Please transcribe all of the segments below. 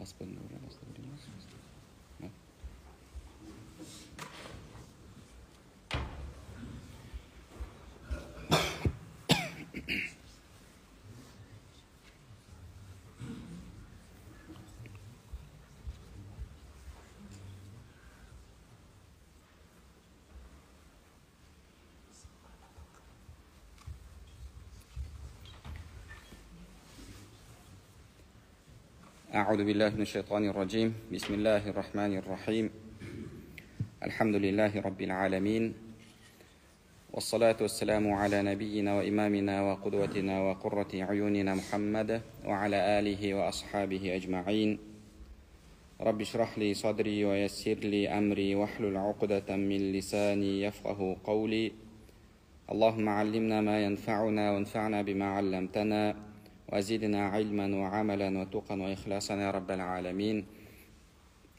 Господина أعوذ بالله من الشيطان الرجيم بسم الله الرحمن الرحيم الحمد لله رب العالمين والصلاة والسلام على نبينا وإمامنا وقدوتنا وقرة عيوننا محمد وعلى آله وأصحابه أجمعين رب اشرح لي صدري ويسر لي أمري واحلل عقدة من لساني يفقه قولي اللهم علمنا ما ينفعنا وانفعنا بما علمتنا وزدنا علما وعملا وتقا وإخلاصا يا رب العالمين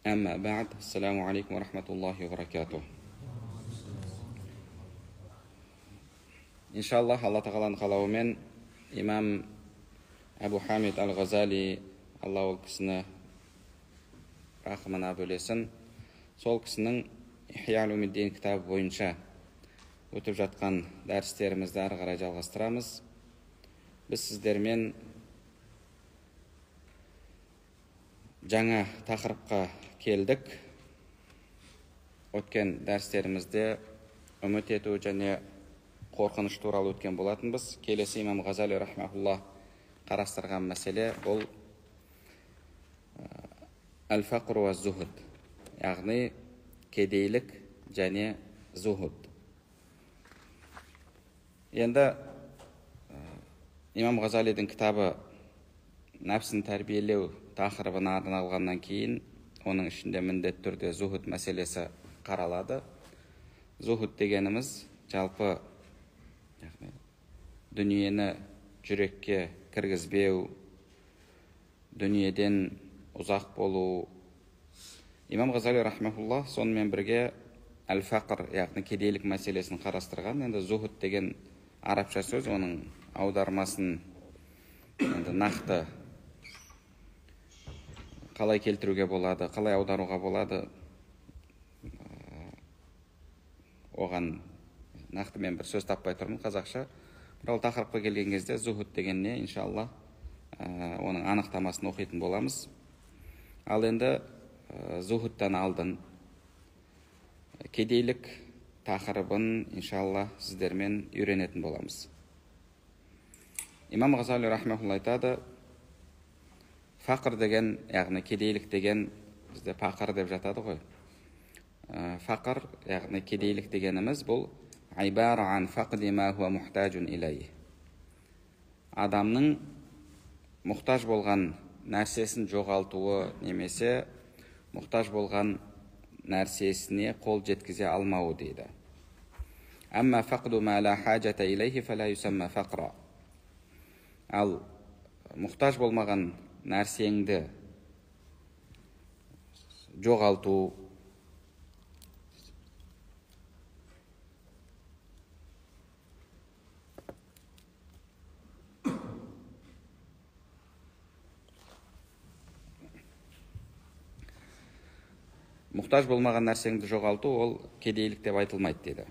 أما بعد السلام عليكم ورحمة الله وبركاته İnşallah Allah Tağala'nın қалауымен имам Абу Хамид Ал-Ғазали, Алла ол кісіні рахымына бөлесін, сол кісінің Ихия Улумиддин кітабы бойынша өтіп жатқан дәрістерімізді ары қарай жалғастырамыз. Біз сіздермен жаңа тақырыпқа келдік. Өткен дәрістерімізде үміт ету және қорқыныш туралы өткен болатынбыз. Келесі имам Ғазали рахмахуллах қарастырған мәселе бұл әл-фақр уа зухуд, яғни кедейлік және зухуд. Енді имам Ғазалидің кітабы нәпсін тәрбиелеу тақырыбына арналғаннан кейін оның ішінде міндетті түрде зухуд мәселесі қаралады. Зухуд дегеніміз жалпы дүниені жүрекке кіргізбеу, дүниеден ұзақ болу. Имам Ғазали рахмахуллах сонымен бірге әл-фақр, яғни кедейлік мәселесін қарастырған. Енді зухуд деген арабша сөз, оның аудармасын енді нақты қалай келтіруге болады, қалай аударуға болады, оған нақты мен бір сөз таппай тұрмын қазақша. Бірақ тақырыпқа келген кезде зухуд деген не, иншалла оның анықтамасын оқитын боламыз. Ал енді зухудтан алдын кедейлік тақырыбын иншалла сіздермен үйренетін боламыз. Имам Ғазали рахмахулла айтады, фақр деген, яғни кедейлік деген, бізде пақыр деп жатады ғой. Фақр, яғни кедейлік дегеніміз бұл айбара ан фақди ма хуа мухтажун илайх. Адамның мұқтаж болған нәрсесін жоғалтуы немесе мұқтаж болған нәрсесіне қол жеткізе алмауы дейді. Амма фақду ма ла хаджата илайхи фала юсамма фақра. Ал мұқтаж болмаған нәрсеңді жоғалту, мұқтаж болмаған нәрсеңді жоғалту ол кедейлік деп айтылмайды дейді.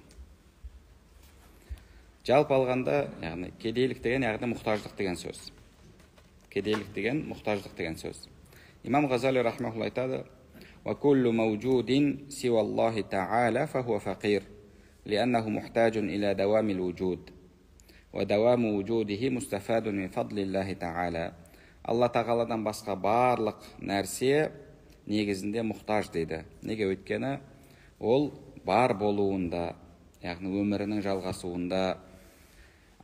Жалпы алғанда, яғни кедейлік деген, яғни мұқтаждық деген сөз. Кедейлік деген мұқтаждық деген сөз. Имам Ғазали рахмахулла айтады: "Ва куллу мавджудин сива Аллахи та'ала фахуа фақир, лианнаху мухтажун иля давамил вуджуд. Ва даваму вуджудихи мустафадун мин фадлиллахи та'ала." Алла Тағаладан басқа барлық нәрсе негізінде мұқтаж дейді. Неге? Өйткені ол бар болуында, яғни өмірінің жалғасуында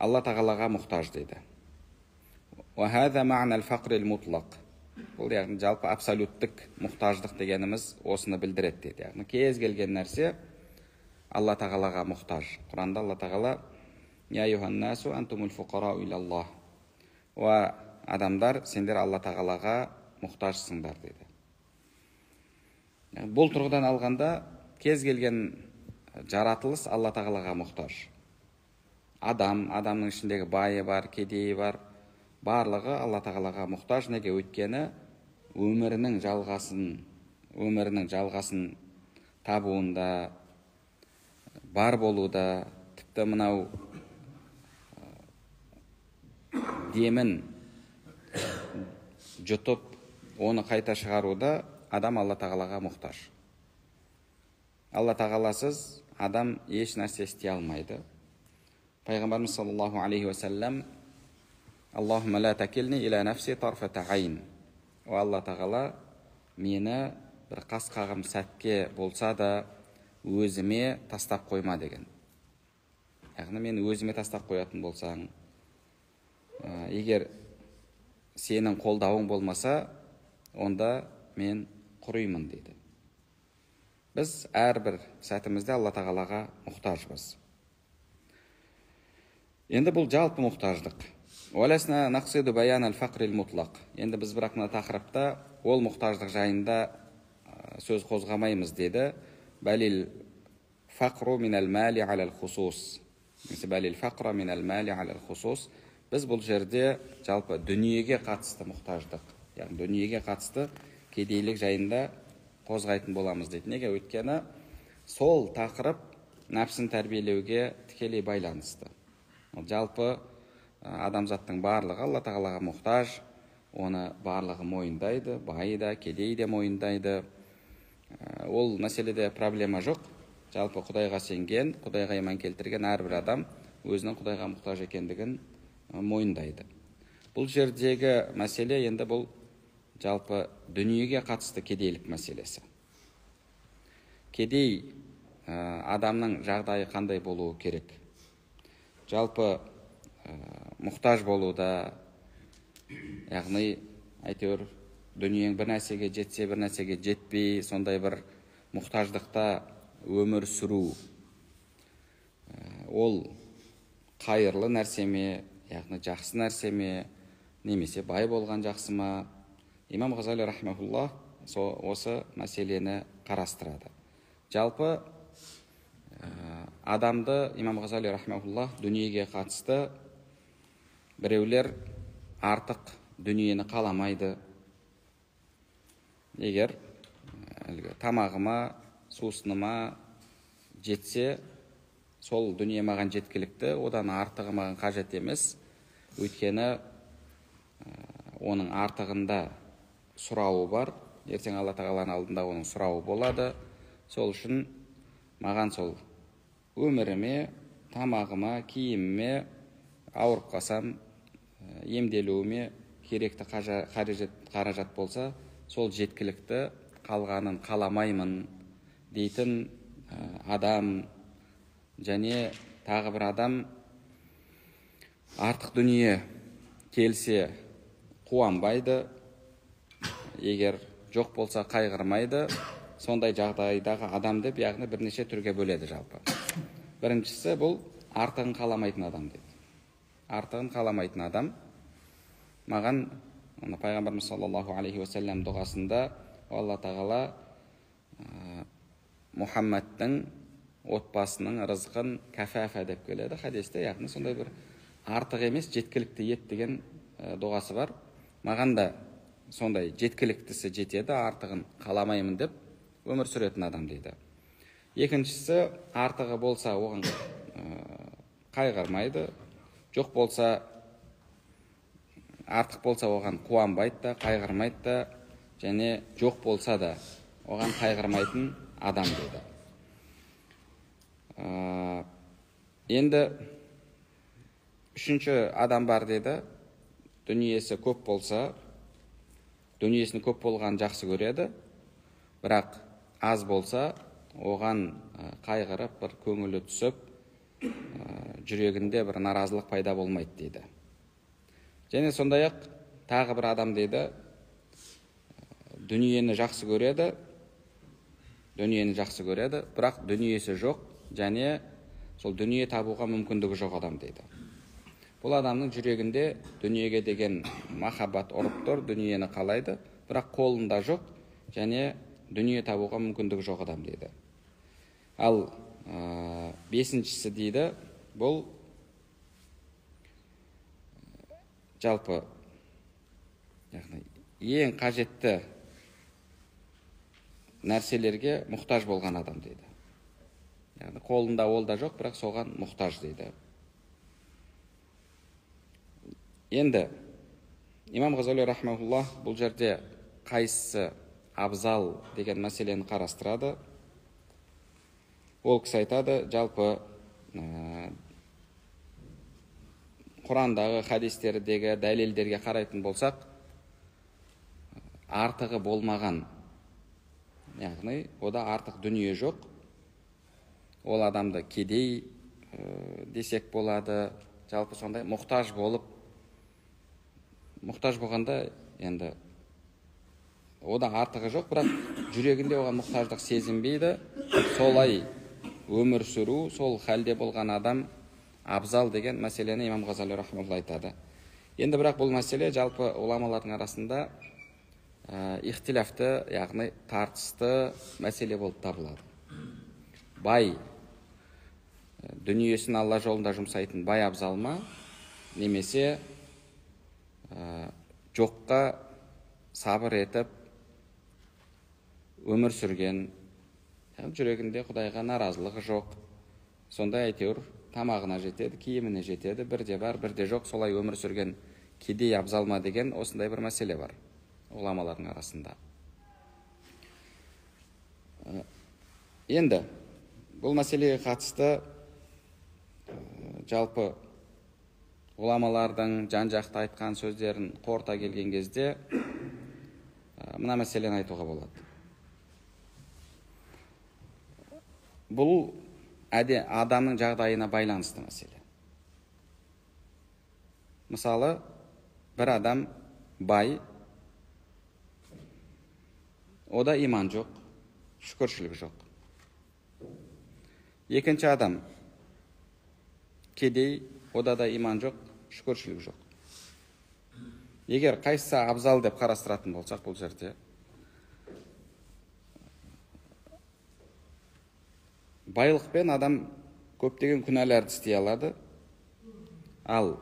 Алла Тағалаға мұқтаж дейді. وهذا معنى الفقر المطلق. Бұл яғни жалпы абсолюттік мұқтаждық дегеніміз осыны білдіреді дейді. Яғни кез келген нәрсе Алла Тағалаға мұқтаж. Құранда Алла Тағала: "Я юханнасу антумул фуқарау илаллах." Ва адамдар, сендер Алла Тағалаға мұқтажсыңдар дейді. Бұл тұрғыдан алғанда кез келген жаратылыс Алла Тағалаға мұқтаж. Адамның ішіндегі байы бар, кедейі бар, барлығы Алла Тағалаға мұқтаж. Неге? Өйткені өмірінің жалғасын табуында, бар болуда, тіпті мынау демін жұтып, оны қайта шығаруда адам Алла тағалаға мұқтаж. Алла тағаласыз адам еш нәрсе істей алмайды. Пайғамбарымыз саллаллаху алейхи уассалам: Аллахумма ла такилни иля нафси тарфата айн. О Алла тағала, мені бір қас қағым сәтке болса да өзіме тастап қойма деген. Яғни мен өзіме тастап қоятын болсаң, егер сенің қолдауың болмаса, онда мен құримын дейді. Біз әрбір сәтімізде Алла тағалаға мұқтажбыз. Енді бұл жалпы мұқтаждық. Уәләсна нақсиду баян әл-фақрил мұтлақ. Енді біз бірақ мына тақырыпта ол мұқтаждық жайында сөз қозғамаймыз деді. Бәлил фақру минәл мәли аләл хусус. Бәлил фақра минәл мәли аләл хусус. Біз бұл жерде жалпы дүниеге қатысты мұқтаждық, яғни дүниеге қатысты кедейлік жайында қозғайтын боламыз дейді. Неге? Өйткені сол тақырып нәпсін тәрбиелеуге тікелей байланысты. Жалпы адамзаттың барлығы Алла тағалаға мұқтаж, оны барлығы мойындайды, бай да, кедей де мойындайды. Ол мәселеде проблема жоқ. Жалпы Құдайға сенген, Құдайға иман келтірген әрбір адам өзінің Құдайға мұқтаж екендігін мойындайды. Бұл жердегі мәселе енді бұл жалпы дүниеге қатысты кедейлік мәселесі. Кедей адамның жағдайы қандай болуы керек? Жалпы мұқтаж болуда, яғни әйтеуір дүниең бір нәрсеге жетсе, бір нәрсеге жетпей, сондай бір мұқтаждықта өмір сүру, ол қайырлы нәрсе ме, яғни жақсы нәрсе ме, немесе бай болған жақсы ма? Имам Ғазали рахмехуллах осы мәселені қарастырады. Жалпы адамды Имам Ғазали рахмехуллах дүниеге қатысты біреулер артық дүниені қаламайды. Егер тамағыма, сусыныма жетсе, сол дүние маған жеткілікті, одан артығы маған қажет емес. Өйткені оның артығында сұрауы бар. Ертең Алла тағаланың алдында оның сұрауы болады. Сол үшін маған сол өміріме, тамағыма, киіміме, ауырып қалсам, емделуіме керекті қаражат болса, сол жеткілікті, қалғанын қаламаймын дейтін адам, және тағы бір адам артық дүние келсе қуанбайды, егер жоқ болса қайғырмайды. Сондай жағдайдағы адам деп, яғни бірнеше түрге бөледі жалпы. Біріншісі бұл артығын қаламайтын адам дейді. Артығын қаламайтын адам. Маған Пайғамбарымыз саллаллаху алейхи уассалам дұғасында Алла тағала Мұхаммадтың отбасының рызқын кәфәфә деп келеді хадисте, яғни сондай бір артық емес, жеткілікті ет деген дұғасы бар. Маған да сондай жеткіліктісі жетеді, артығын қаламаймын деп өмір сүретін адам дейді. Екіншісі, артығы болса оған қайғырмайды, жоқ болса, артық болса оған қуанбайды да, қайғырмайды да, және жоқ болса да оған қайғырмайтын адам дейді. Енді үшінші адам бар деді. Дүниесі көп болса, дүниесінің көп болған жақсы көреді, бірақ аз болса, оған қайғырып, бір көңілі түсіп, жүрегінде бір наразылық пайда болмайды дейді. Және сондай-ақ тағы бір адам дейді, дүниені жақсы көреді, бірақ дүниесі жоқ, және сол дүние табуға мүмкіндігі жоқ адам дейді. Бұл адамның жүрегінде дүниеге деген махаббат ұрып тұр, дүниені қалайды, бірақ қолында жоқ, және дүние табуға мүмкіндігі жоқ адам дейді. Ал бесіншісі дейді, бұл жалпы ең қажетті нәрселерге мұқтаж болған адам дейді. Яғни қолында ол да жоқ, бірақ соған мұқтаж дейді. Енді имам Ғазали рахмауллах бұл жерде қайсысы абзал деген мәселені қарастырады. Ол кісі айтады, жалпы Құрандағы хадистердегі дәлелдерге қарайтын болсақ, артығы болмаған, яғни ода артық дүние жоқ. Ол адамды кедей десек болады, жалпы сондай мұқтаж болғанда енді ода артығы жоқ, бірақ жүрегінде оған мұқтаждық сезінбейді. Солай өмір сүру, сол халде болған адам абзал деген мәселені имам Ғазали рахмаулла айтады. Енді бірақ бұл мәселе жалпы уламалардың арасында ихтилафты, яғни тартысты мәселе болып табылады. Бай, дүниесін Алла жолында жұмсайтын бай абзал ма, немесе жоққа сабыр етіп өмір сүрген, жүрегінде Құдайға наразылығы жоқ, сондай әйтеуір тамағына жетеді, киіміне жетеді, бірде бар, бірде жоқ, солай өмір сүрген кедей абзал ма деген осындай бір мәселе бар ғұламалардың арасында. Енді бұл мәселеге қатысты жалпы ғұламалардың жан-жақты айтқан сөздерін қорыта келген кезде мына мәселені айтуға болады. Бұл адамның жағдайына байланысты мәселе. Мысалы, бір адам бай, ода иман жоқ, шүкіршілік жоқ. Екінші адам кедей, ода да иман жоқ, шүкіршілік жоқ. Егер қайсысы абзал деп қарастыратын болсақ, бұл жерде байлықпен адам көптеген күнәларды істей алады. Ал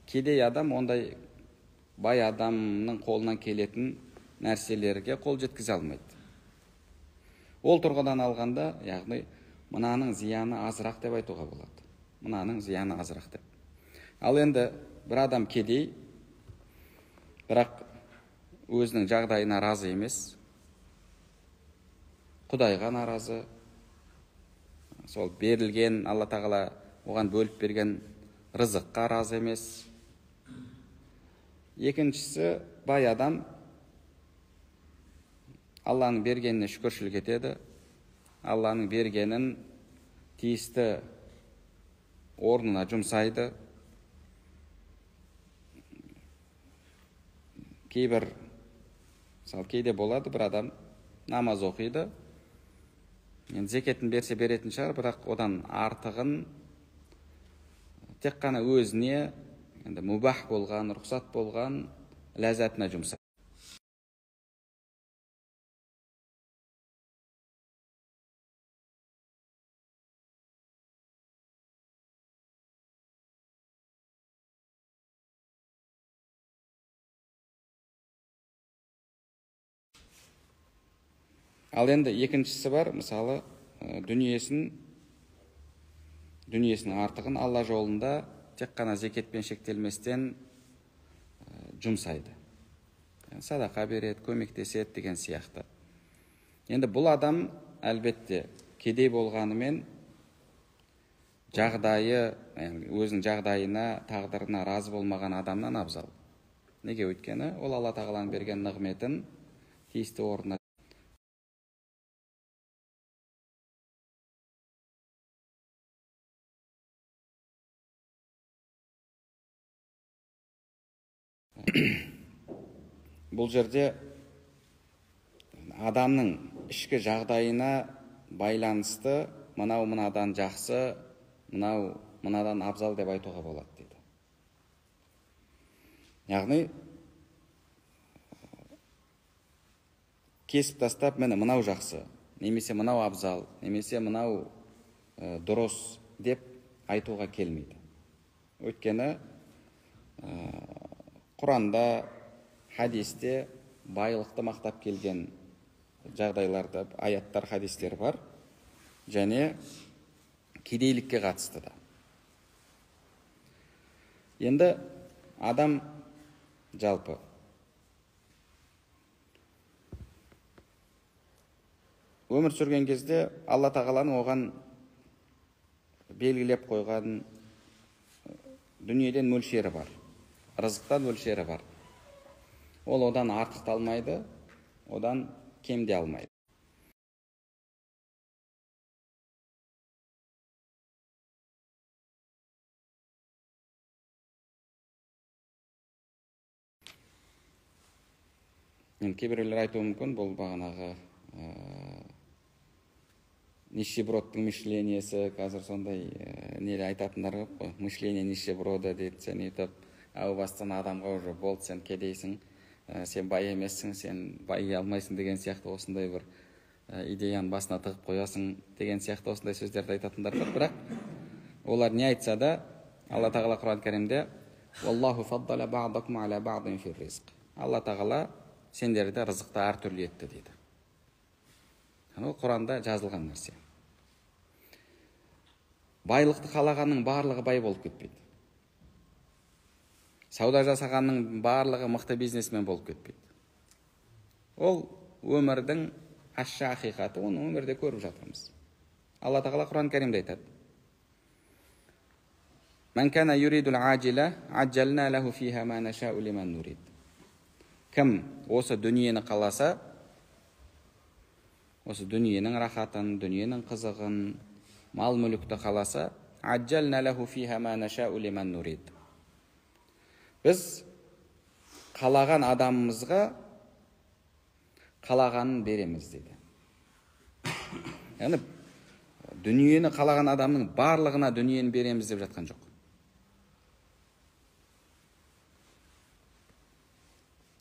кедей адам ондай бай адамның қолынан келетін нәрселерге қол жеткізе алмайды. Ол тұрғыдан алғанда, яғни мынаның зияны азырақ деп айтуға болады. Мынаның зияны азырақ деп. Ал енді бір адам кедей, бірақ өзінің жағдайына разы емес, Құдайға наразы, сол берілген, Алла тағала оған бөліп берген рызыққа разы емес. Екіншісі, бай адам Алланың бергеніне шүкіршілік етеді, Алланың бергенін тиісті орнына жұмсайды. Кейде болады, бір адам намаз оқиды, зекетін берсе беретін шығар, бірақ одан артығын тек қана өзіне мүбах болған, рұқсат болған ләззатына жұмсайды. Ал енді екіншісі бар, мысалы, дүниесінің артығын Алла жолында тек қана зекетпен шектелместен жұмсайды. Садақа береді, көмектеседі деген сияқты. Енді бұл адам әлбетте кедей болғанымен жағдайы, өзінің жағдайына, тағдырына разы болмаған адамнан абзал. Неге? Өйткені ол Алла тағаланың берген нығметін тиісті орнына бұл жерде адамның ішкі жағдайына байланысты мынадан жақсы, мынадан абзал деп айтуға болады дейді. Яғни кесіп тастап, мынау жақсы, немесе мынау абзал, немесе мынау дұрыс деп айтуға келмейді. Өйткені Құранда, хадисте байлықты мақтап келген жағдайларда аяттар, хадистер бар, және кедейлікке қатысты да. Енді адам жалпы өмір сүрген кезде Алла тағаланың оған белгілеп қойған дүниеден мөлшері бар, рызықтан мөлшері бар. Ол одан артық та алмайды, одан кем де алмайды. Кейбіреулер айтуы мүмкін, бұл бағанағы нищебродтың мышлениясы, қазір сондай неде айтатындар көп қой. Мышление нищеброда дейді, сен үйтіп, әу бастан адамға уже болды, сен кедейсің, сен бай емессің, сен бай алмайсың деген сияқты осындай бір идеяны басына тығып қоясың деген сияқты осындай сөздерді айтатындар бар. Бірақ олар не айтса да, Алла тағала Құран кәрімде «Валлаху фаддала бa'дакум аля бa'дин фир ризқ». Алла тағала сендерді рызықта әртүрлі етті дейді. Ол Құранда жазылған нәрсе. Байлықты қалағанның барлығы бай болып кетпейді. Сауда жасағанның барлығы мықты бизнесмен болып кетпейді. Ол өмірдің ащы ақиқаты, оны өмірде көріп жатырмыз. Алла тағала Құран кәрімде айтады: «Ман кана юридул аджила, аджална лаху фиха ма нашау лиман нурид». Кім осы дүниені қаласа, осы дүниенің рахатын, дүниенің қызығын, мал мүлікті қаласа, аджална лаху фиха ма нашау лиман нурид. Біз қалаған адамымызға қалағанын береміз дейді. Яғни дүниені қалаған адамның барлығына дүниені береміз деп жатқан жоқ.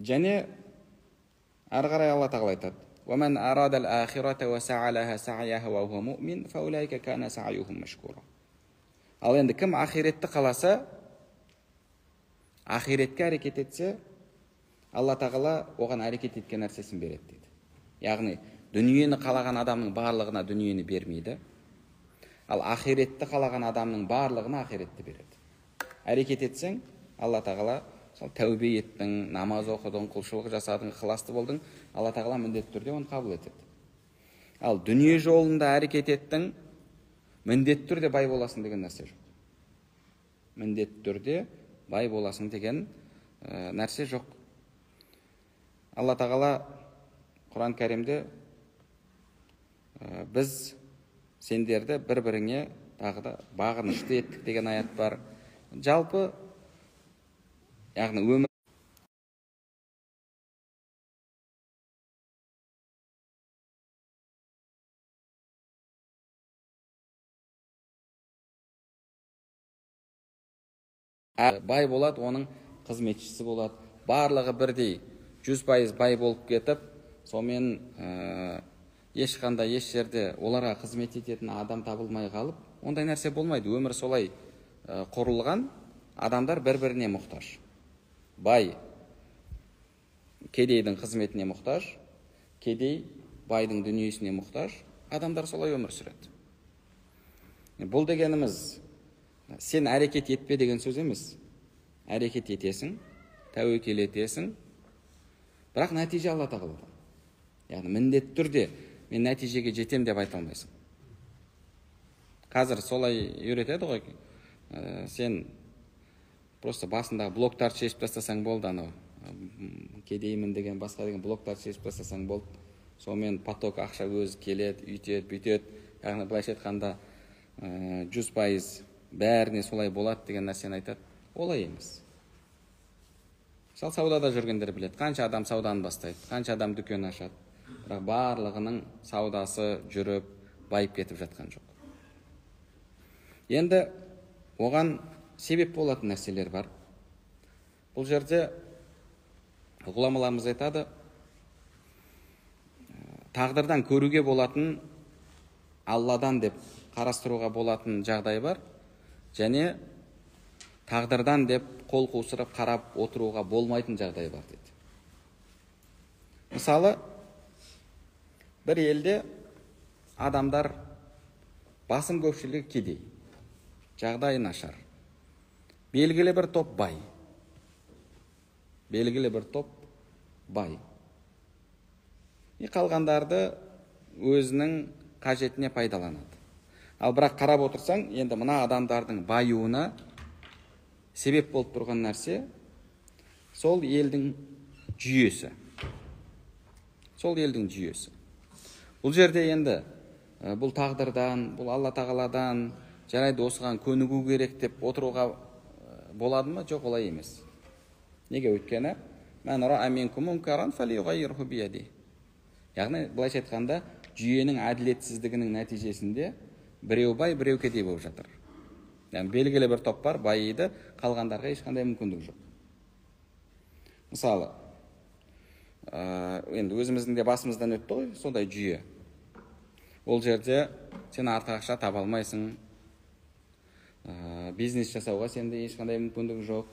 Және ары қарай Алла тағала айтады: وَمَنْ أَرَادَ الْآخِرَةَ وَسَعَى لَهَا سَعْيَهَا وَهُوَ مُؤْمِنٌ فَأُولَئِكَ كَانَ سَعْيُهُمْ مَشْكُورًا. Ал енді кім ақиретті қаласа, ақиретке әрекет етсе, Алла тағала оған әрекет еткен нәрсесін береді дейді. Яғни дүниені қалаған адамның барлығына дүниені бермейді, ал ақиретті қалаған адамның барлығына ақиретті береді. Әрекет етсең, Алла тағала тәубе еттің, намаз оқыдың, құлшылық жасадың, ықыласты болдың, Алла тағала міндетті түрде оны қабыл етеді. Ал дүние жолында әрекет еттің, міндетті түрде бай боласың деген нәрсе жоқ. Міндетті түрде бай боласың деген нәрсе жоқ. Алла тағала Құран кәрімде біз сендерді бір-біріңе тағы да бағынышты еттік деген аят бар. Жалпы яғни өмір бай болады, оның қызметшісі болады. Барлығы бірдей 100% бай болып кетіп, сонымен ешқандай еш жерде оларға қызмет ететін адам табылмай қалып, ондай нәрсе болмайды. Өмір солай құрылған, адамдар бір-біріне мұқтаж. Бай кедейдің қызметіне мұқтаж, кедей байдың дүниесіне мұқтаж, адамдар солай өмір сүреді. Бұл дегеніміз сен әрекет етпе деген сөз емес. Әрекет етесің, тәуекел етесің, бірақ нәтиже Алла тағаладан. Яғни міндетті түрде мен нәтижеге жетем деп айта алмайсың. Қазір солай үйретеді ғой. Сен просто басында блоктарды шешіп тастасаң болды, анау кедеймін деген басқа деген блоктарды шешіп тастасаң болды. Сонымен поток ақша өзі келеді, үйтеді, бүйтеді. Яғни былайша айтқанда 100% бәріне солай болады деген нәрсені айтады. Олай емес. Мысалы, саудада жүргендер біледі, қанша адам сауданы бастайды, қанша адам дүкен ашады. Бірақ барлығының саудасы жүріп, байып кетіп жатқан жоқ. Енді оған себеп болатын нәрселер бар. Бұл жерде ғұламаларымыз айтады, тағдырдан көруге болатын, Алладан деп қарастыруға болатын жағдай бар, және тағдырдан деп қол қусырып қарап отыруға болмайтын жағдай бар дейді. Мысалы, бір елде адамдар басым көпшілігі кедей, жағдайы нашар. Белгілі бір топ бай. Белгілі бір топ бай. И қалғандарды өзінің қажетіне пайдаланады. Ал бірақ қарап отырсаң, енді мына адамдардың байуына себеп болып тұрған нәрсе сол елдің жүйесі. Сол елдің жүйесі. Бұл жерде енді бұл тағдырдан, бұл Алла тағаладан, жарайды осыған көнігу керек деп отыруға болады ма? Жоқ, олай емес. Неге? Өйткені яғни былайша айтқанда жүйенің әділетсіздігінің нәтижесінде біреу бай, біреу кедей болып жатыр. Яғни белгілі бір топ бар, байиды, қалғандарға ешқандай мүмкіндік жоқ. Мысалы, енді өзіміздің де басымыздан өтті ғой, сондай жүйе. Ол жерде сен артық ақша таба алмайсың, бизнес жасауға сенде ешқандай мүмкіндік жоқ.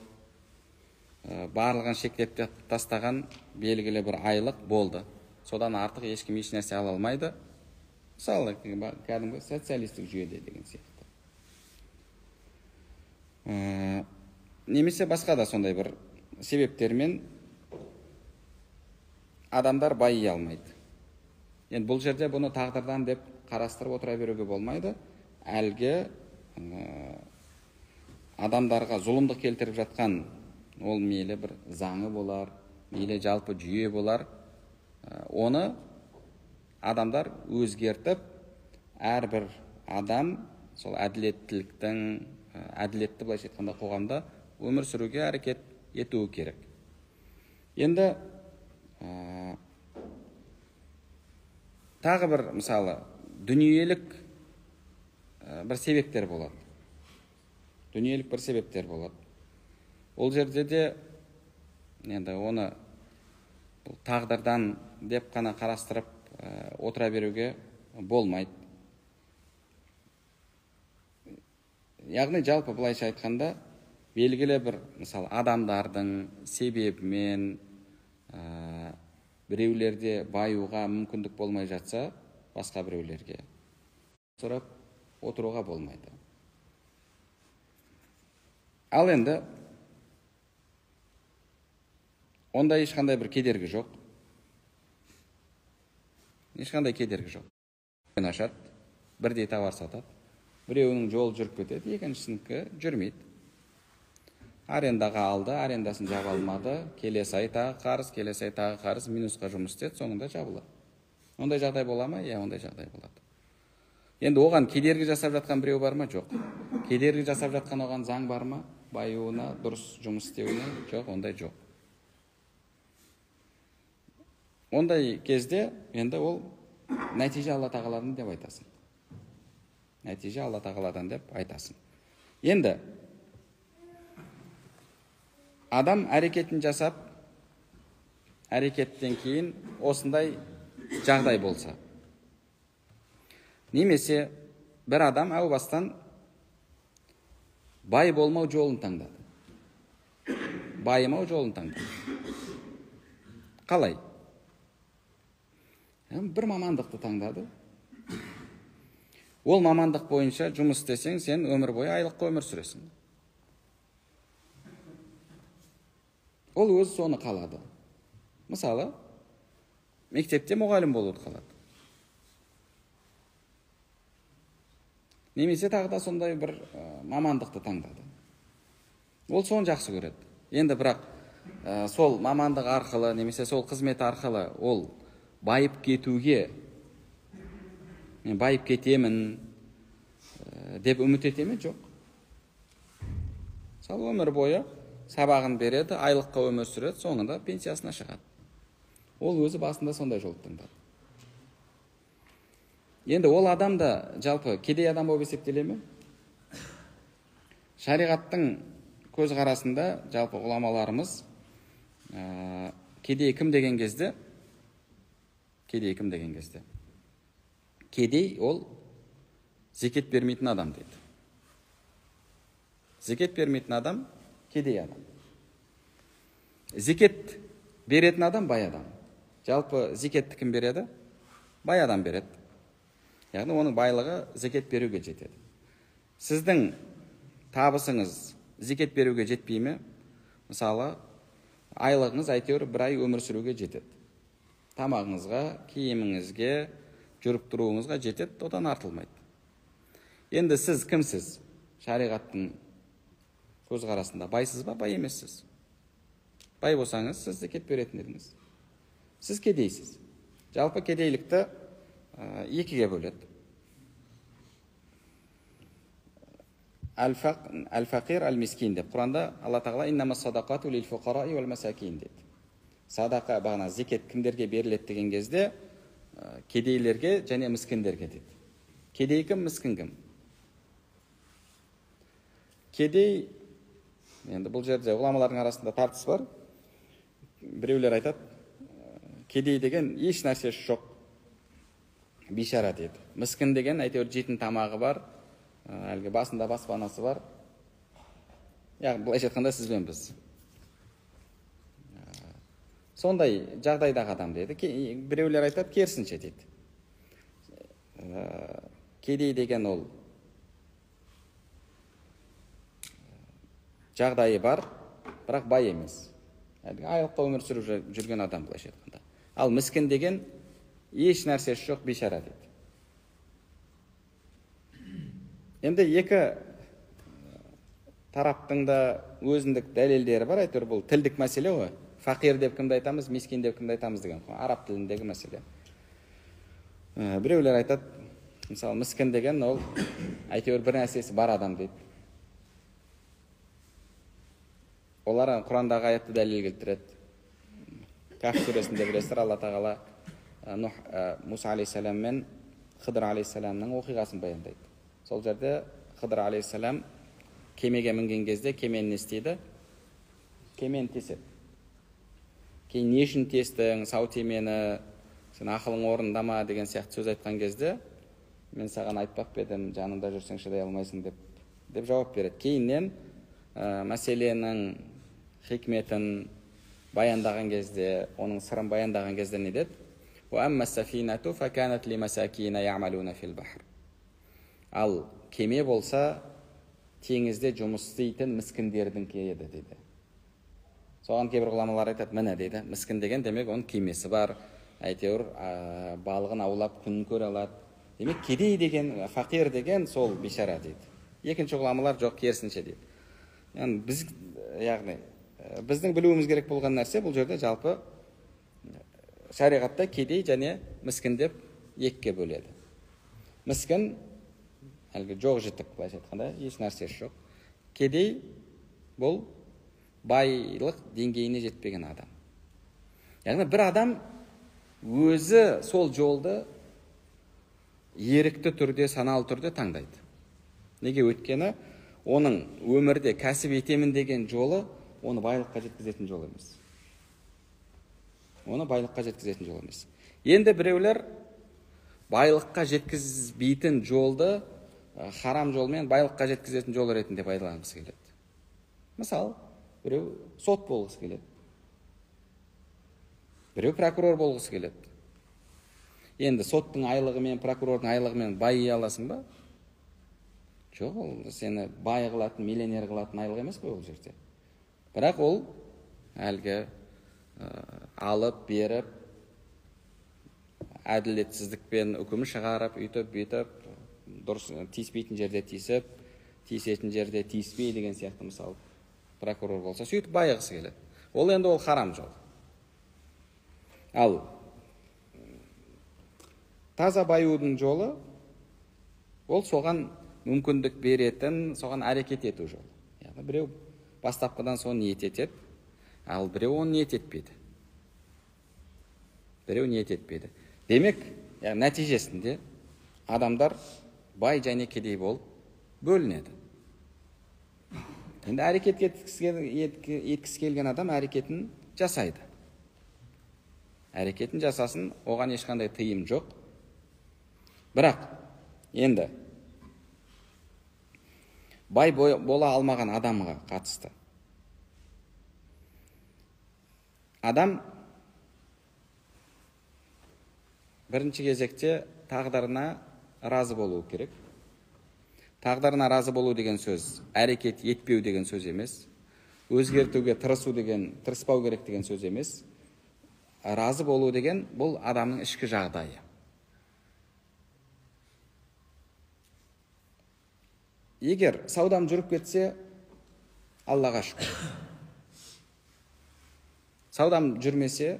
Барлығын шектеп тастаған белгілі бір айлық болды. Содан артық ешкім еш нәрсе ала алмайды. Мысалы, кәдімгі социалистік жүйеде деген сияқты. Немесе басқа да сондай бір себептермен адамдар байи алмайды. Енді бұл жерде бұны тағдырдан деп қарастырып отыра беруге болмайды. Әлгі адамдарға зұлымдық келтіріп жатқан ол мейлі бір заңы болар, мейлі жалпы жүйе болар. Оны адамдар өзгертіп, әрбір адам сол әділеттіліктің, әділетті былайша айтқанда қоғамда өмір сүруге әрекет етуі керек. Енді тағы бір мысалы дүниелік бір себептер болады. Дүниелік бір себептер болады. Ол жерде де енді оны тағдырдан деп қана қарастырып отыра беруге болмайды. Яғни жалпы былайша айтқанда белгілі бір мысалы адамдардың себебімен біреулерде баюға мүмкіндік болмай жатса, басқа біреулерге сұрап отыруға болмайды. Ал енді онда ешқандай бір кедергі жоқ. Ешқандай кедергі жоқ. Ашады, бірдей товар сатады. Біреуінің жол жүріп кетеді, екіншісінікі жүрмейді. Арендаға алды, арендасын жаба алмады, келесі ай тағы қарыз, минусқа жұмыс істеді, соңында жабылады. Ондай жағдай бола ма? Иә, ондай жағдай болады. Енді оған кедергі жасап жатқан біреу бар ма? Жоқ. Кедергі жасап жатқан оған заң бар ма? Байуына, дұрыс жұмыс істеуіне? Жоқ, ондай жоқ. Ондай кезде енді ол нәтиже Алла тағаладан деп айтасың. Нәтиже Алла тағаладан деп айтасың. Енді адам әрекетін жасап, әрекеттен кейін осындай жағдай болса. Немесе бір адам әу бастан бай болмау жолын таңдады. Байымау жолын таңдады. Қалай? Бір мамандықты таңдады. Ол мамандық бойынша жұмыс істесең, сен өмір бойы айлыққа өмір сүресің. Ол өзі соны қалады. Мысалы, мектепте мұғалім болуды қалады. Немесе тағы да сондай бір мамандықты таңдады. Ол соны жақсы көреді. Енді бірақ сол мамандық арқылы, немесе сол қызмет арқылы ол байып кетуге, мен байып кетемін деп үміт етеме? Жоқ. Мысалы өмір бойы сабағын береді, айлыққа өмір сүреді, соңында пенсиясына шығады. Ол өзі басында сондай жол таңдады. Енді ол адам да жалпы кедей адам болып есептеле ме? Шариғаттың көзқарасында жалпы ғұламаларымыз кедей кім деген кезде? Кедей ол зекет бермейтін адам дейді. Зекет бермейтін адам кедей адам. Зекет беретін адам бай адам. Жалпы зекетті кім береді? Бай адам береді. Яғни оның байлығы зекет беруге жетеді. Сіздің табысыңыз зекет беруге жетпей ме? Мысалы, айлығыңыз әйтеуір бір ай өмір сүруге жетеді. Тамағыңызға, киіміңізге, жүріп тұруыңызға жетеді, одан артылмайды. Енді сіз кімсіз? Шариғаттың көзқарасында байсыз ба, бай емессіз? Бай болсаңыз, сіз зекет беретін едіңіз. Сіз кедейсіз. Жалпы кедейлікті екіге бөледі. Әл-фақир, әл-мискин деп. Құранда Алла тағала иннама садақату лил-фуқараи вал-масакин деді. Садақа, бағана зекет кімдерге беріледі деген кезде кедейлерге және міскіндерге деді. Кедей кім, міскін кім? Кедей, енді бұл жерде ғұламалардың арасында тартыс бар. Біреулер айтады, кедей деген еш нәрсесі жоқ, бишара деді. Міскін деген әйтеуір жейтін тамағы бар, әлгі басында баспанасы бар. Яғни былайша айтқанда сіз бен біз. Сондай жағдайдағы адам деді. Біреулер айтады, керісінше деді. Кедей деген ол жағдайы бар, бірақ бай емес. Айлыққа өмір сүріп жүрген адам былайша айтқанда. Ал міскін деген еш нәрсесі жоқ, бейшара дейді. Енді екі тараптың да өзіндік дәлелдері бар, әйтеуір бұл тілдік мәселе ғой. Фақир деп кімді айтамыз, мискин деп кімді айтамыз деген араб тіліндегі мәселе. Біреулер айтады, мысалы, міскін деген ол әйтеуір бір нәрсесі бар адам дейді. Олар Құрандағы аятты дәлел келтіреді. Каф сүресінде білесіздер, Алла тағала Муса алейхиссалам мен Хыдыр алейхиссаламның оқиғасын баяндайды. Сол жерде Хыдыр алейхиссалам кемеге мінген кезде кемені не істейді? Кемені теседі. Кейін не үшін тестің, сау темені, сен ақылың орындама деген сияқты сөз айтқан кезде, мен саған айтпақ едім, жанымда жүрсең шыдай алмайсың деп жауап береді. Кейіннен мәселенің хикметін баяндаған кезде, оның сырын баяндаған кезде не деді? Ал кеме болса, теңізде жұмыс істейтін міскіндердің еді дейді. Соған кейбір ғұламалар айтады, міне дейді, міскін деген демек оның кемесі бар, әйтеуір балығын аулап күнін көре алады. Демек кедей деген, фақир деген сол бишара дейді. Екінші ғұламалар жоқ, керісінше дейді. Яғни біздің білуіміз керек болған нәрсе бұл жерде жалпы шариғатта кедей және міскін деп екіге бөледі. Міскін әлгі жоқ жітік, былайша айтқанда, еш нәрсесі жоқ. Кедей бұл байлық деңгейіне жетпеген адам. Яғни бір адам өзі сол жолды ерікті түрде, саналы түрде таңдайды. Неге? Өйткені оның өмірде кәсіп етемін деген жолы оны байлыққа жеткізетін жол емес. Оны байлыққа жеткізетін жол емес. Енді біреулер байлыққа жеткізбейтін жолды харам жолмен байлыққа жеткізетін жол ретінде пайдаланғысы келеді. Мысалы, біреу сот болғысы келеді. Біреу прокурор болғысы келеді. Енді соттың айлығымен, прокурордың айлығымен байи аласың ба? Жоқ, ол сені бай қылатын, миллионер қылатын айлық емес қой ол жерде. Бірақ ол әлгі алып, беріп, әділетсіздікпен үкім шығарып, үйтіп, дұрыс тиіспейтін жерде тиісіп, тиісетін жерде тиіспей деген сияқты, мысалы, прокурор болса, сөйтіп байығысы келеді. Ол енді ол харам жол. Ал таза баюдың жолы ол соған мүмкіндік беретін, соған әрекет ету жолы. Яғни біреу бастапқыдан соны ниет етеді, ал біреу оны ниет етпейді. Демек, нәтижесінде адамдар бай және кедей болып бөлінеді. Енді әрекет еткісі келген адам әрекетін жасайды. Әрекетін жасасын, оған ешқандай тыйым жоқ. Бірақ, енді бай бола алмаған адамға қатысты. Адам бірінші кезекте тағдырына разы болу керек. Тағдырына разы болу деген сөз әрекет етпеу деген сөз емес. Өзгертуге тырыспау керек деген сөз емес. Разы болу деген бұл адамның ішкі жағдайы. Егер саудам жүріп кетсе, Аллаға шүкір. Саудам жүрмесе,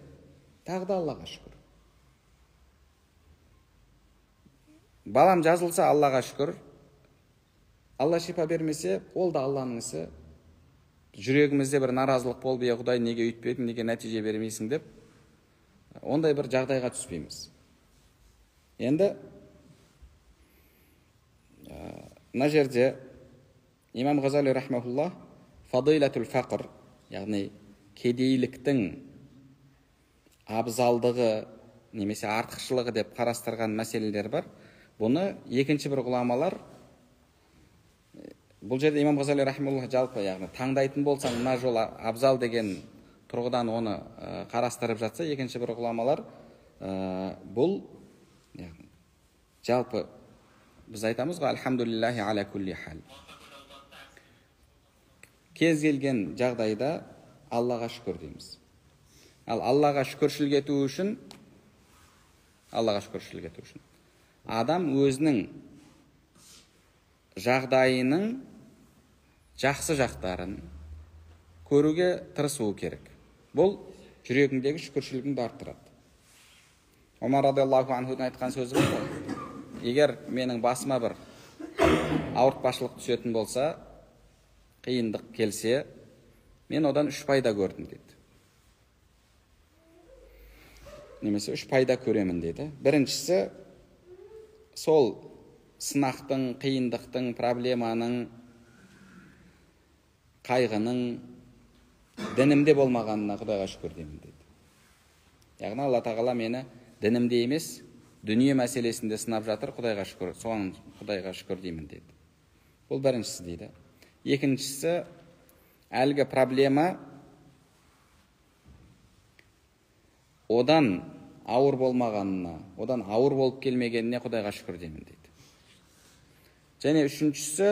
тағы да Аллаға шүкір. Балам жазылса, Аллаға шүкір. Алла шипа бермесе, ол да Алланың ісі. Жүрегімізде бір наразылық болып, Құдай неге үйтпедің, неге нәтиже бермейсің деп, ондай бір жағдайға түспейміз. Енді мына жерде имам Ғазали рахмаһуллах фадилатул фақр, яғни кедейліктің абзалдығы немесе артықшылығы деп қарастырған мәселелер бар. Бұны екінші бір ғұламалар, бұл жерде имам Ғазали рахмаһуллах жалпы, яғни таңдайтын болсаң мына жол абзал деген тұрғыдан оны қарастырып жатса, екінші бір ғұламалар бұл жалпы біз айтамыз ғой, альхамдулиллахи аля кулли хал. Кез келген жағдайда Аллаға шүкір дейміз. Ал Аллаға шүкіршілік ету үшін, адам өзінің жағдайының жақсы жақтарын көруге тырысуы керек. Бұл жүрегіндегі шүкіршілігіңді арттырады. Омар радиаллаху анхудың айтқан сөзі бар. Егер менің басыма бір ауыртпашылық түсетін болса, қиындық келсе, мен одан 3 пайда көрдім деді. Немесе 3 пайда көремін деді. Біріншісі, сол сынақтың, қиындықтың, проблеманың, қайғының дінімде болмағанына Құдайға шүкір деймін деді. Яғни Алла тағала мені дінімде емес, дүние мәселесінде сынап жатыр, Құдайға шүкір, соған Құдайға шүкір деймін деді. Бұл біріншісі дейді. Екіншісі, әлгі проблема одан ауыр болмағанына, одан ауыр болып келмегеніне Құдайға шүкір деймін дейді. Және үшіншісі,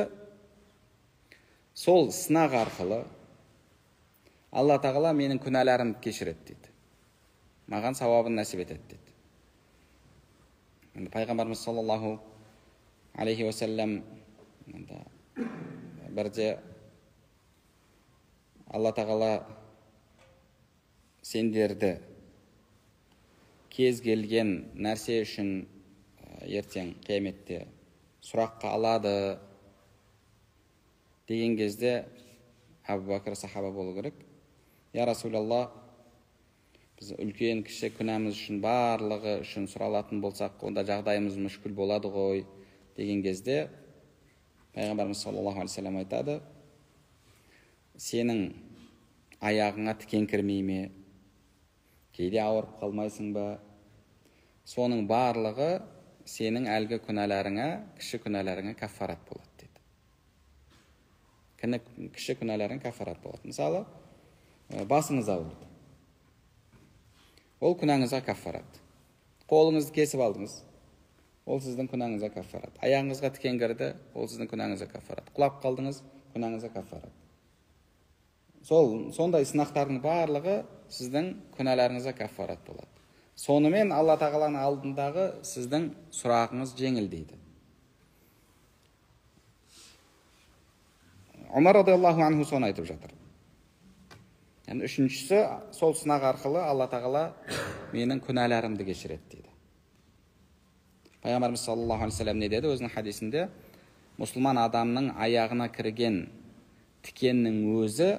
сол сынақ арқылы Алла тағала менің күнәларымды кешіреді дейді. Маған сауабын нәсіп етеді дейді. Пайғамбарымыз саллаллаху алейхи уассалам бірде Алла тағала сендерді кез келген нәрсе үшін ертең қияметте сұраққа алады деген кезде Абу Бәкір сахаба болу керек. Я Расулалла, біз үлкен кіші күнәміз үшін барлығы үшін сұралатын болсақ, онда жағдайымыз мүшкіл болады ғой деген кезде Пайғамбарымыз саллаллаху алейхи вассалам айтады: сенің аяғыңа тікен кірмей ме? Кейде ауырып қалмайсың ба? Соның барлығы сенің әлгі күнәларыңа, кіші күнәларыңа каффарат болады дейді. Кіші күнәларың каффарат болады. Мысалы, басыңыз ауырды. Ол күнәңізге каффарат. Қолыңызды кесіп алдыңыз. Ол сіздің күнәңізге каффарат. Аяғыңызға тікен кірді, ол сіздің күнәңізге каффарат. Құлап қалдыңыз, күнәңізге каффарат. Сондай сынақтардың барлығы сіздің күнәларыңызға каффарат болады. Сонымен Алла тағаланың алдындағы сіздің сұрағыңыз жеңілдейді. Омар радиаллаху анху соны айтып жатыр. Yani үшіншісі, сол сынақ арқылы Алла тағала менің күнәларымды кешіреді дейді. Пайғамбарымыз саллаллаху алейхи вассалам не деді өзінің хадисінде? Мұсылман адамның аяғына кірген тікеннің өзі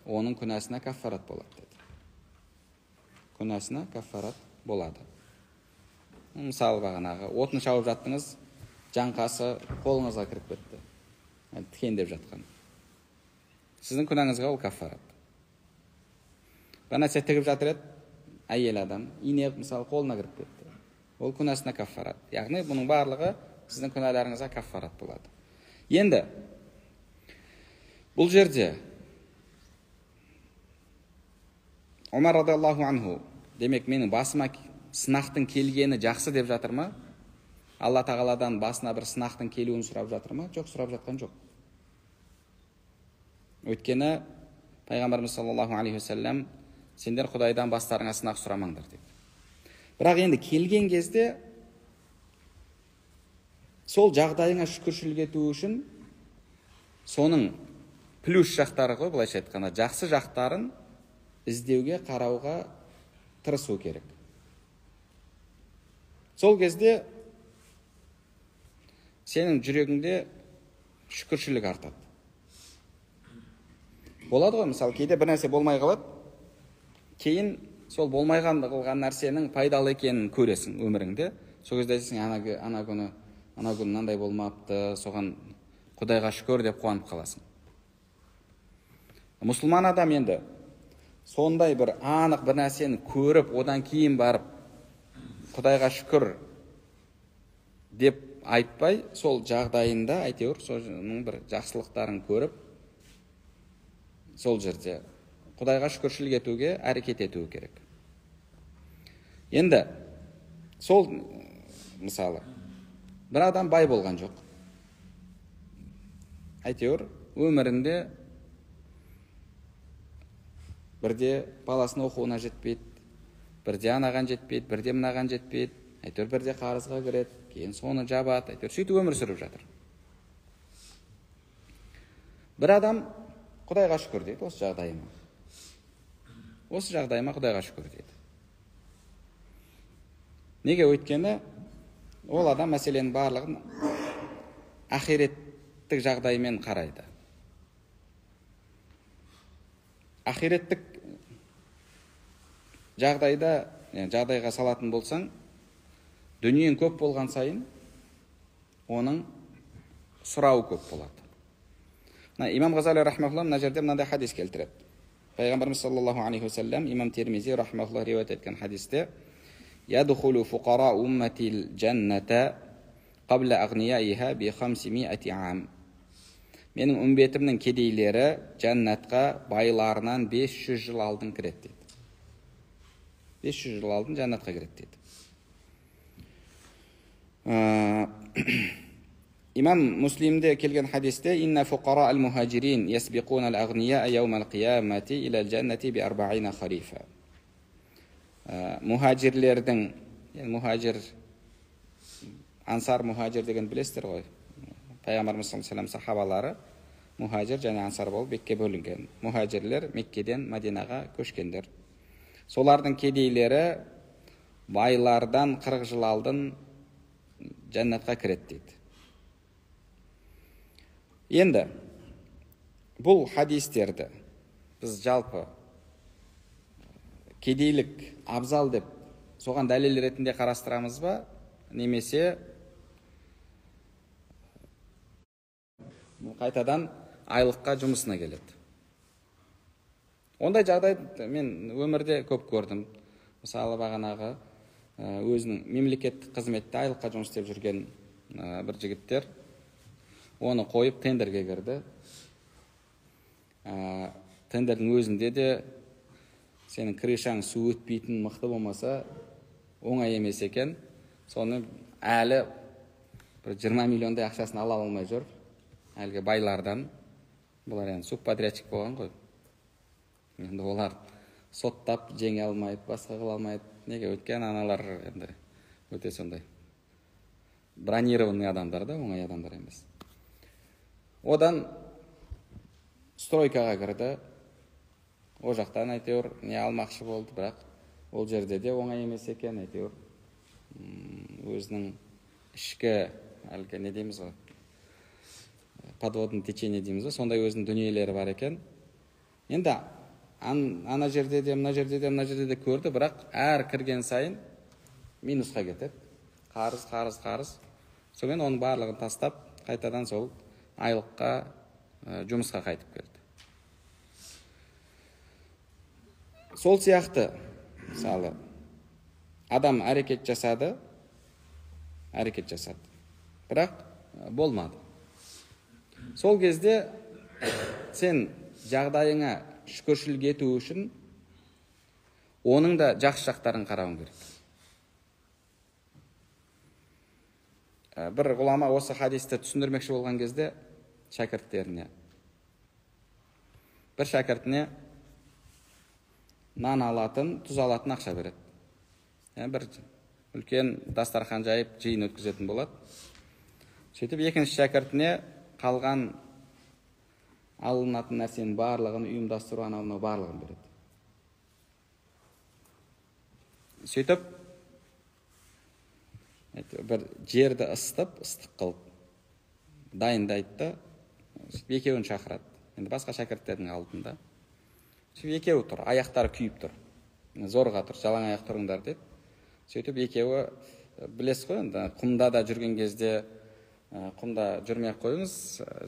оның күнәсіне каффарат болады деді. Күнәсіне каффарат болады. Мысалы бағанағы отын шауып жаттыңыз, жаңқасы қолыңызға кіріп кетті. Тікен деп жатқан. Сіздің күнәңізге ол каффарат. Бана тегіп жатыр еді, әйел адам, ине мысалы қолына кіріп кетті. Ол күнәсіне каффарат. Яғни бұның барлығы сіздің күнәларыңызға каффарат болады. Енді бұл жерде Омар радиаллаху анху, демек менің басыма сынақтың келгені жақсы деп жатыр ма? Алла тағаладан басына бір сынақтың келуін сұрап жатыр ма? Жоқ, сұрап жатқан жоқ. Өйткені пайғамбарымыз саллаллаху алейхи уассалам сендер Құдайдан бастарыңа сынақ сұрамаңдар дейді. Бірақ енді келген кезде сол жағдайыңа шүкіршілік ету үшін соның плюс жақтары ғой, былайша айтқанда жақсы жақтарын іздеуге, қарауға тырысу керек. Сол кезде сенің жүрегіңде шүкіршілік артады. Болады ғой, мысалы, кейде бір нәрсе болмай қалады, кейін сол болмай қалған нәрсенің пайдалы екенін көресің өміріңде. Сол кезде айтасың, ана күні мынандай болмапты, соған Құдайға шүкір деп қуанып қаласың. Мұсылман адам енді сондай бір анық бір нәрсені көріп, одан кейін барып Құдайға шүкір деп айтпай, сол жағдайында әйтеуір соның бір жақсылықтарын көріп, сол жерде Құдайға шүкіршілік етуге әрекет етуі керек. Енді сол мысалы бір адам бай болған жоқ. Әйтеуір өмірінде бірде баласының оқуына жетпейді, бірде анаған жетпейді, бірде мынаған жетпейді, әйтеуір бірде қарызға кіреді, кейін соны жабады, әйтеуір сөйтіп өмір сүріп жатыр. Бір адам Құдайға шүкір дейді, осы жағдайыма Құдайға шүкір дейді. Неге? Өйткені ол адам мәселенің барлығын ақиреттік жағдаймен қарайды. Ақиреттік жағдайға салатын болсаң, дүниең көп болған сайын оның сұрауы көп болады. Имам Ғазали рахмаулла мына жерде мынандай хадис келтіреді. Пайғамбарымыз саллаллаху алейхи уассалам, имам Тирмизи рахмаулла риуаят еткен хадисте: "Ядхулу фуқара умматил джанната қабла агнияиха би 500 ам." Менің үмбетімнің кедейлері жәннатқа байларынан 500 жыл алдын кіреді дейді. 500 жыл алдын жәннатқа кіреді дейді. İmam Müslim'de kelgen hadiste inna fuqara al-muhajirin yasbiquna al-aghniya yawm al-qiyamati ila al-jannati bi 40 kharifa. Muhajirlerden, yani muhajir ansar muhajir degen bilesizler ғой. Peygamberimiz sallallahu aleyhi ve sellem sahabalары muhajir және ансар болып екіге бөлінген. Muhajirler Меккеден Мадинаға көшкендер. Солардың кедейлері байлардан 40 жыл алдын жәннатқа кіреді дейді. Енді бұл хадистерді біз жалпы кедейлік абзал деп соған дәлел ретінде қарастырамыз ба, немесе қайтадан айлыққа жұмысына келеді? Ондай жағдай мен өмірде көп көрдім. Мысалы бағанағы өзінің мемлекеттік қызметте айлыққа жұмыс істеп жүрген бір жігіттер оны қойып тендерге кірді. Тендердің өзінде де сенің крышаң су өтпейтін мықты болмаса оңай емес екен. Соны әлі бір 20 миллиондай ақшасын ала алмай жүр. Әлгі байлардан. Бұлар енді субподрядчик болған ғой. Енді олар соттап жеңе алмайды, басқа қыла алмайды. Неге? Өткен аналар енді өте сондай бронированный адамдар да, оңай адамдар емес. Одан стройкаға кірді. О жақтан әйтеуір не алмақшы болды, бірақ ол жерде де оңай емес екен. Әйтеуір өзінің ішкі әлгі не дейміз ғой, подводный течение дейміз ғой, сондай өзінің дүниелері бар екен. Енді ана жерде де, мына жерде де, мына жерде де көрді, бірақ әр кірген сайын минусқа кетеді. Қарыз. Сонымен оның барлығын тастап, қайтадан сол айлыққа, жұмысқа қайтып келді. Сол сияқты, мысалы, адам әрекет жасады, бірақ болмады. Сол кезде сен жағдайыңа шүкіршілік ету үшін оның да жақсы жақтарын қарауың керек. бір ғұлама осы хадисті түсіндірмекші болған кезде шәкірттеріне, бір шәкіртіне нан алатын, тұз алатын ақша береді. Бір үлкен дастархан жайып жиын өткізетін болады. Сөйтіп екінші шәкіртіне қалған алынатын нәрсенің барлығын ұйымдастыру, анау барлығын береді. Сөйтіп бір жерді ыстық қылып дайындайды да, екеуін шақырады. Енді басқа шәкірттердің алдында. Екеуі тұр, аяқтары күйіп тұр. Зорға тұр, жалаң аяқ тұрыңдар деді. Сөйтіп екеуі, білесіз ғой, құмда да жүрген кезде, құмда жүрмей-ақ қойыңыз,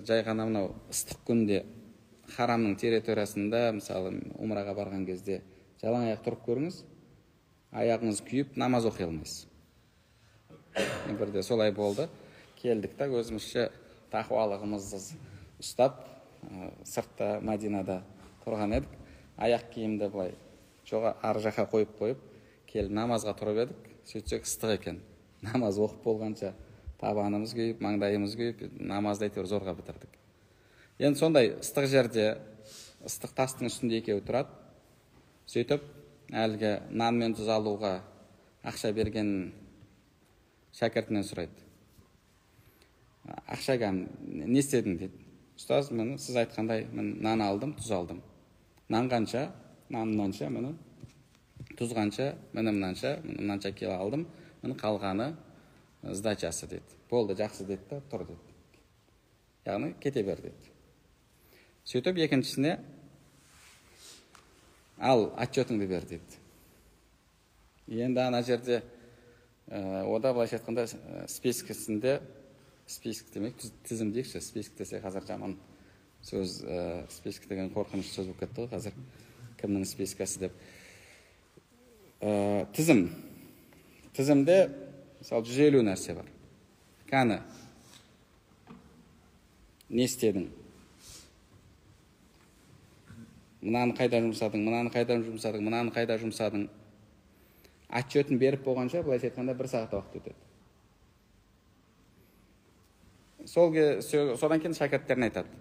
жай ғана мынау ыстық күнде харамның территориясында, мысалы умраға барған кезде жалаң аяқ тұрып көріңіз, аяғыңыз күйіп, намаз оқи алмайсыз. Бірде солай болды. Келдік та өзімізше тақуалығымызды ұстап, сыртта Мәдинада тұрған едік. Аяқ киімді былай ары жаққа қойып, келіп намазға тұрып едік. Сөйтсек ыстық екен. Намаз оқып болғанша табанымыз күйіп, маңдайымыз күйіп, намазды әйтеуір зорға бітірдік. Енді сондай ыстық жерде, ыстық тастың үстінде екеуі тұрады. Сөйтіп, әлгі нан мен тұз алуға ақша берген шәкіртінен сұрайды. Ақшаға не істедің дейді. Ұстаз, сіз айтқандай, мен нан алдым, тұз алдым. Нан қанша, нан мынанша, тұз қанша, мынанша келі алдым, қалғаны сдачасы дейді. Болды, жақсы дейді, тұр дейді. Яғни кете бер дейді. Сөйтіп екіншісіне ал отчетыңды бер дейді. Енді ана жерде ода былайша айтқанда спискісінде, списк демек тізім дейікші, списк десе қазір жаман сөз, списк деген қорқыныш сөз болып кетті ғой қазір, кімнің спискасы деп. Тізімде мысалы 150 нәрсе бар. Қаны не істедің? Мынаны қайда жұмсадың? Отчетін беріп болғанша, былайша айтқанда 1 сағат уақыт өтеді. Содан кейін шәкірттеріне айтады.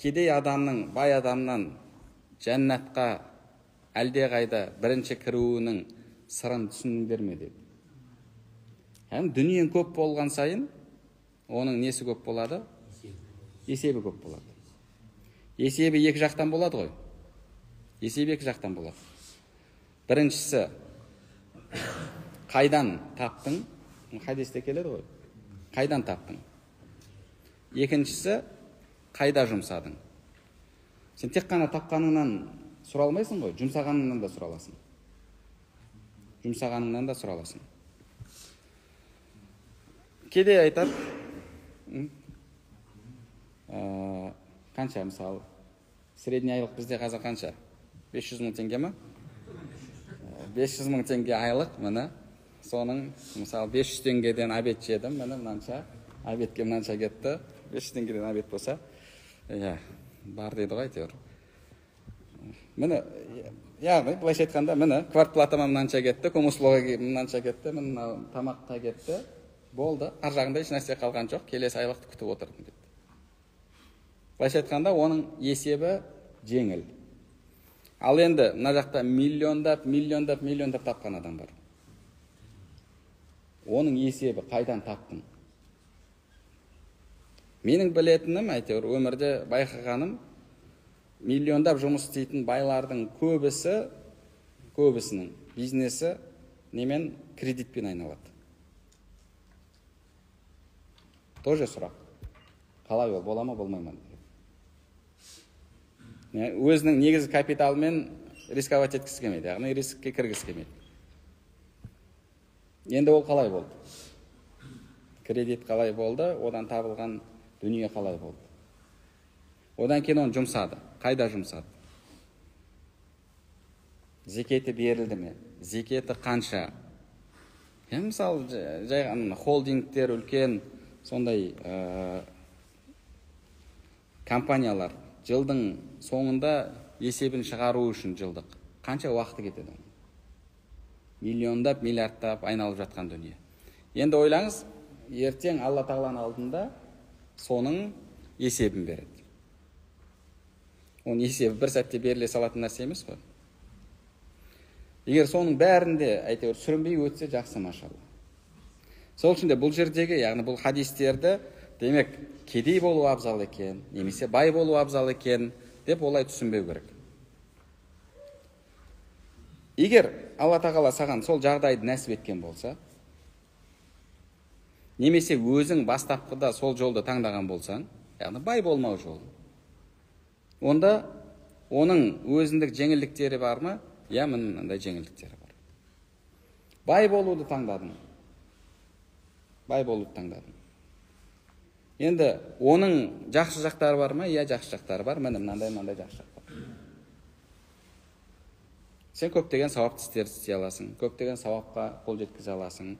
Кедей адамның, бай адамнан жәннатқа әлде қайда бірінші кіруінің сырын түсіндірме деді. Дүниен көп болған сайын, оның несі көп болады? Есебі көп болады. Есебі екі жақтан болады ғой. Біріншісі, қайдан таптың? Хадисте келеді ғой. Қайдан таптың? Екіншісі, қайда жұмсадың? Сен тек қана тапқаныңнан сұралмайсың ғой, жұмсағаныңнан да сұраласың. Кедей айтады, қанша мысалы, средний айлық бізде қазір қанша? 500 мың теңге ма? 500 мың теңге айлық, міне, соның, мысалы, 500 теңгеден обед жедім, міне, мынанша, обедке мынанша кетті, 500 теңгеден обед болса, бар дейді ғой, әйтеуір. Міне, яғни, былайша айтқанда, міне, квартплатама мынанша кетті, комуслуға мынанша кетті, міне, тамаққа кетті, болды, ар жағында еш нәрсе қалған жоқ, келесі айлықты күтіп отырдым дейді. Былайша айтқанда, оның есебі жеңіл. Ал енді, мына жақта миллиондап тапқан адам бар. Оның есебі қайдан таптың? Менің білетінім, әйтеуір, өмірде байқағаным, миллиондап жұмыс істейтін байлардың көбісінің бизнесі немен? Кредитпен айналады. Тоже сұрақ. Қалай ол, бола ма, болмай ма? Өзінің негізгі капиталымен рисковать еткісі келмейді, яғни рискке кіргісі келмейді. Енді ол қалай болды? Кредит қалай болды, одан табылған дүние қалай болды? Одан кейін оны жұмсады. Қайда жұмсады? Зекеті берілді ме? Зекеті қанша? Мысалы, жай холдингтер, үлкен сондай компаниялар жылдың соңында есебін шығару үшін жылдық қанша уақыты кетеді? миллиондап, миллиардтап айналып жатқан дүние. Енді ойлаңыз, ертең Алла тағаланың алдында соның есебін береді. Оның есебі бір сәтте беріле салатын нәрсе емес қой. Егер соның бәрінде әйтеуір сүрінбей өтсе жақсы, машалла. Сол үшін де бұл жердегі, яғни бұл хадистерді, демек, кедей болу абзал екен, немесе бай болу абзал екен деп олай түсінбеу керек. Егер Алла тағала саған сол жағдайды нәсіп еткен болса, немесе өзің бастапқыда сол жолды таңдаған болсаң, яғни бай болмау жолы, онда оның өзіндік жеңілдіктері бар ма? Я, мынандай жеңілдіктері бар. Бай болуды таңдадың. Енді оның жақсы жақтары бар ма? Я, жақсы жақтары бар. Міне мынандай жақсы жақтар. Сен көптеген сауапты істерді істей аласың, көптеген сауапқа қол жеткізе аласың,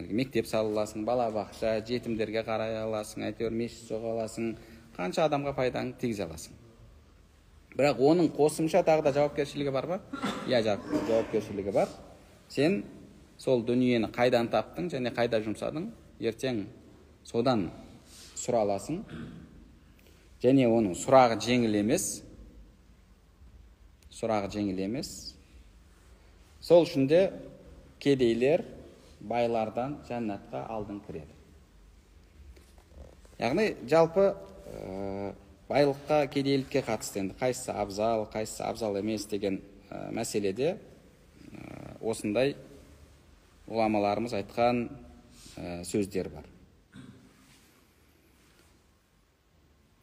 мектеп сала аласың, балабақша, жетімдерге қарай аласың, әйтеуір мешіт соға аласың, қанша адамға пайдаң тигізе аласың. Бірақ оның қосымша тағы да жауапкершілігі бар ма? Я, жауапкершілігі бар. Сен сол дүниені қайдан таптың және қайда жұмсадың, ертең содан сұра аласың. Және оның сұрағы жеңіл емес. Сол үшін де кедейлер байлардан жәннатқа алдын кіреді. Яғни жалпы байлыққа, кедейлікке қатысты енді қайсысы абзал емес деген мәселеде осындай ғұламаларымыз айтқан сөздер бар.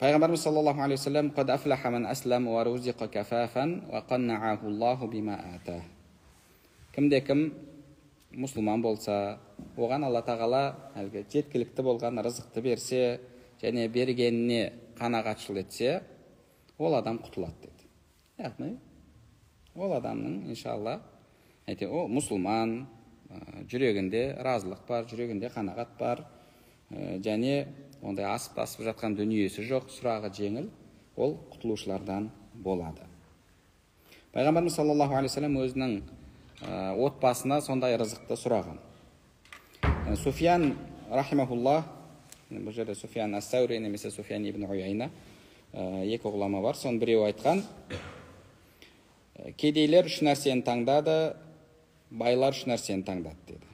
Пайғамбарымыз саллаллаху алейхи ва саллям: "Қад афлаха ман аслам ва рузиқа кафафан ва қаннағаху Аллаху бима ата." Кімде-кім мұсылман болса, оған Алла тағала әлгі жеткілікті болған рызықты берсе, және бергеніне қанағатшыл етсе, ол адам құтылады деді. Яғни, ол адамның, иншалла, ол мұсылман, жүрегінде разылық бар, жүрегінде қанағат бар, және ондай асып-тасып жатқан дүниесі жоқ, сұрағы жеңіл, ол құтылушылардан болады. Пайғамбарымыз саллаллаху алейхи ва саллям өзінің отбасына сондай рызықты сұраған. Суфиян рахимахуллах, бұл жерде Суфиян ас-Саури немесе Суфиян ибн Уяйна, екі ғұлама бар. Соның біреуі айтқан: кедейлер үш нәрсені таңдады, байлар үш нәрсені таңдады деді.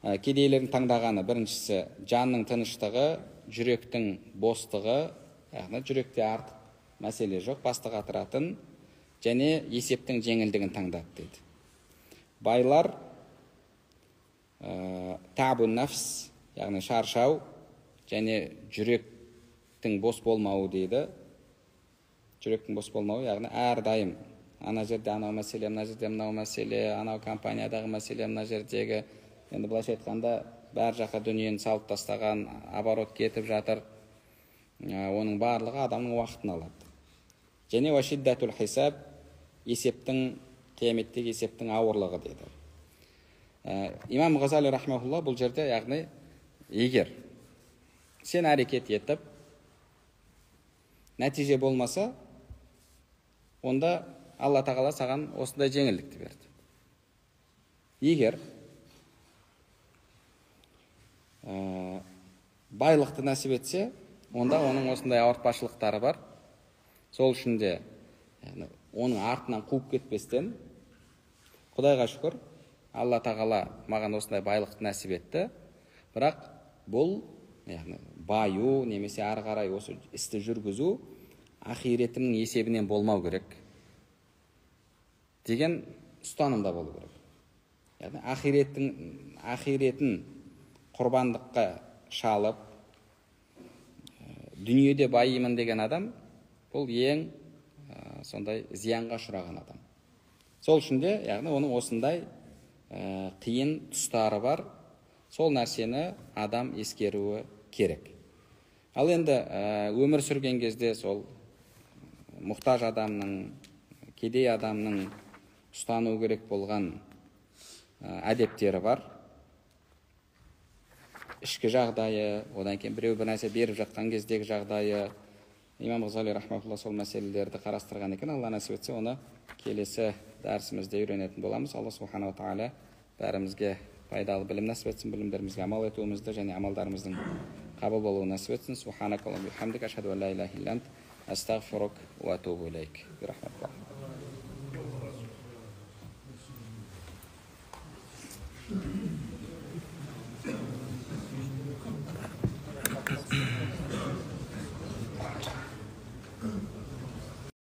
Кедейлердің таңдағаны біріншісі жанның тыныштығы, жүректің бостығы, яғни жүректе артық мәселе жоқ, басты қатыратын, және есептің жеңілдігін таңдады деді. Байлар табу нафс, яғни шаршау, және жүректің бос болмауы дейді. Жүректің бос болмауы, яғни әрдайым ана жерде анау мәселе, мына жерде мынау мәселе, анау компаниядағы мәселе, мына жердегі, енді былайша айтқанда бәр жаққа дүниені салып тастаған, оборот кетіп жатыр. Оның барлығы адамның уақытын алады. Және уашиддатул хисаб, есептің, қияметтегі есептің ауырлығы деді. Имам Ғазали рахмаулла бұл жерде, яғни, егер сен әрекет етіп, нәтиже болмаса, онда Алла тағала саған осындай жеңілдікті берді. Егер байлықты нәсіп етсе, онда оның осындай ауыртпашылықтары бар. Сол үшін де оның артынан қуып кетпестен, Құдайға шүкір, Алла тағала маған осындай байлықты нәсіп етті. Бірақ бұл, баю немесе ары қарай осы істі жүргізу ақиретімнің есебінен болмау керек деген ұстанымда болу керек. Ақиретін құрбандыққа шалып, дүниеде байымын деген адам, бұл ең сондай зиянға ұшыраған адам. Сол үшін де, оның осындай қиын тұстары бар. Сол нәрсені адам ескеруі керек. Ал енді өмір сүрген кезде сол мұқтаж адамның, кедей адамның ұстану керек болған әдептері бар. Ішкі жағдайы, одан кейін біреу бір нәрсе беріп жатқан кездегі жағдайы, имам Ғазали рахмаулла сол мәселелерді қарастырған екен. Алла нәсіп етсе, оны келесі дәрісімізде үйренетін боламыз. Алла субханала тағала бәрімізге пайдалы білім нәсіп етсін, білімдерімізге амал етуімізді және амалдарымыздың қабыл болуын нәсіп етсін. Субханакаллахумма ва бихамдика, ашһаду ан ла илаха илля ант, астағфирук ва атубу илейк.